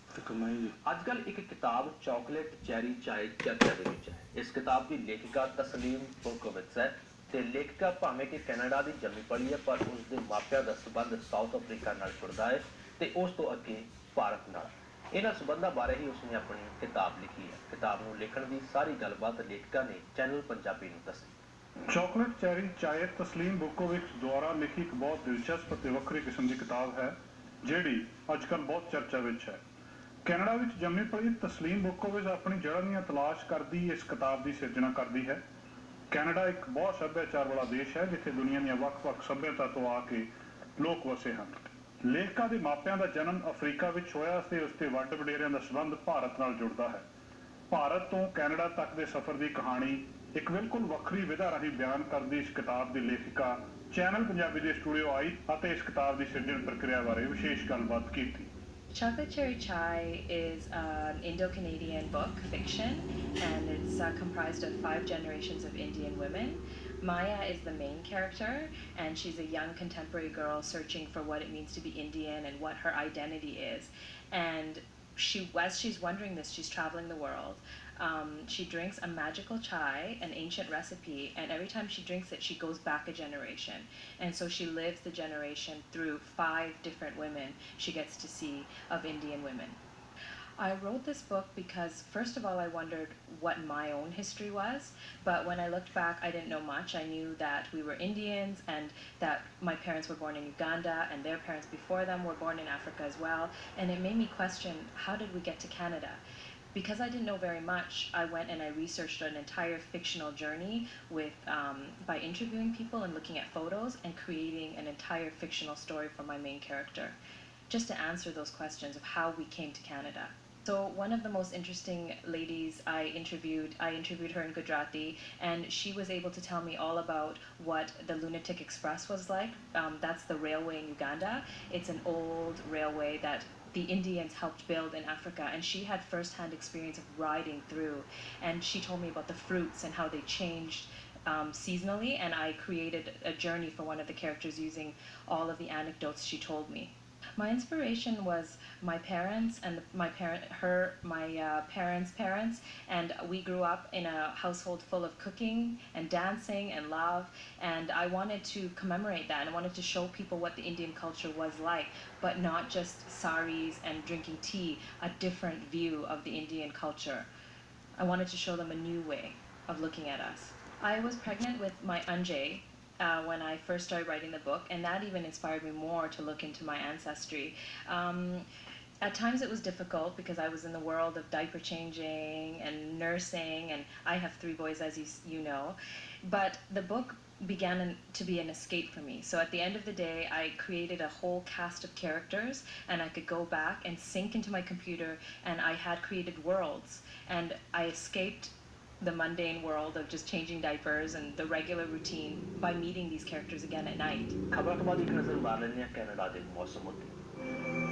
अजकल एक किताब चॉकलेट चैरी चाय चर्चा ਦੇ ਵਿੱਚ ਹੈ। ਇਸ ਕਿਤਾਬ ਦੀ ਲੇਖਿਕਾ ਤਸਲੀਮ ਬੁਰਕੋਵਿਚ ਹੈ ਤੇ ਲੇਖਿਕਾ ਭਾਵੇਂ ਕਿ ਕੈਨੇਡਾ ਦੀ ਜੰਮੀ ਪਲੀ ਹੈ ਪਰ ਉਸ ਦੇ ਮਾਪਿਆਂ ਦਾ ਸਬੰਧ ਸਾਊਥ ਅਫਰੀਕਾ ਨਾਲ ਜੁੜਦਾ ਹੈ ਤੇ ਉਸ ਤੋਂ ਅੱਗੇ ਭਾਰਤ ਨਾਲ। ਇਹਨਾਂ ਸਬੰਧਾਂ ਬਾਰੇ ਹੀ ਉਸਨੇ ਆਪਣੀ ਕਿਤਾਬ ਲਿਖੀ ਹੈ। ਕਿਤਾਬ ਨੂੰ ਲਿਖਣ ਦੀ ਸਾਰੀ ਗੱਲਬਾਤ ਲੇਖਿਕਾ ਨੇ ਚੈਨਲ ਪੰਜਾਬੀ ਨੂੰ ਦੱਸੀ। चॉकलेट चैरी चाय तस्लीम बुकोविच द्वारा लिखी एक बहुत दिलचस्प ते वक्री किस्म की किताब है जिहड़ी अजकल बहुत चर्चा विच है। कैनेडा विच जम्मी पली तस्लीम बुकोविच अपनी जड़ां दी तलाश करदी इस किताब की सिरजना करती है। कैनेडा एक बहुत सभ्याचार वाला देश है जिथे दुनिया दी वख-वख सभ्यता तो आके लोग वसे हैं। लेखिका दे मापियां दा जन्म अफ्रीका विच होया ते उसते वड वडेरियां दा संबंध भारत नाल जुड़दा है। भारत तो कैनेडा तक के सफर की कहानी एक बिल्कुल वक्री विधा राही बयान करती इस किताब की लेखिका चैनल पंजाबी के स्टूडियो आई और इस किताब की सिरजन प्रक्रिया बारे विशेष गलबात की। Chocolate Cherry Chai is an Indo-Canadian book fiction, and it's comprised of 5 generations of Indian women. Maya is the main character, and she's a young contemporary girl searching for what it means to be Indian and what her identity is. And as she's wondering this, she's traveling the world. She drinks a magical chai, an ancient recipe, and every time she drinks it, she goes back a generation. And so she lives the generation through 5 different women she gets to see of Indian women. I wrote this book because, first of all, I wondered what my own history was, but when I looked back, I didn't know much. I knew that we were Indians and that my parents were born in Uganda and their parents before them were born in Africa as well, and it made me question, how did we get to Canada? Because I didn't know very much, I went and I researched an entire fictional journey by interviewing people and looking at photos and creating an entire fictional story for my main character, just to answer those questions of how we came to Canada. So one of the most interesting ladies I interviewed her in Gujarati, and she was able to tell me all about what the Lunatic Express was like. That's the railway in Uganda. It's an old railway that the Indians helped build in Africa, and she had first-hand experience of riding through, and she told me about the fruits and how they changed seasonally, and I created a journey for one of the characters using all of the anecdotes she told me. My inspiration was my parents and my parents' parents, and we grew up in a household full of cooking and dancing and love, and I wanted to commemorate that, and I wanted to show people what the Indian culture was like, but not just saris and drinking tea, a different view of the Indian culture. I wanted to show them a new way of looking at us. I was pregnant with my Anjay when I first started writing the book, and that even inspired me more to look into my ancestry. At times it was difficult because I was in the world of diaper changing and nursing, and I have 3 boys, as you know. But the book began to be an escape for me. So at the end of the day, I created a whole cast of characters, and I could go back and sink into my computer, and I had created worlds, and I escaped the mundane world of just changing diapers and the regular routine by meeting these characters again at night. खबरों के बाद एक नजर मार लेने Canada के मौसम उत्ते।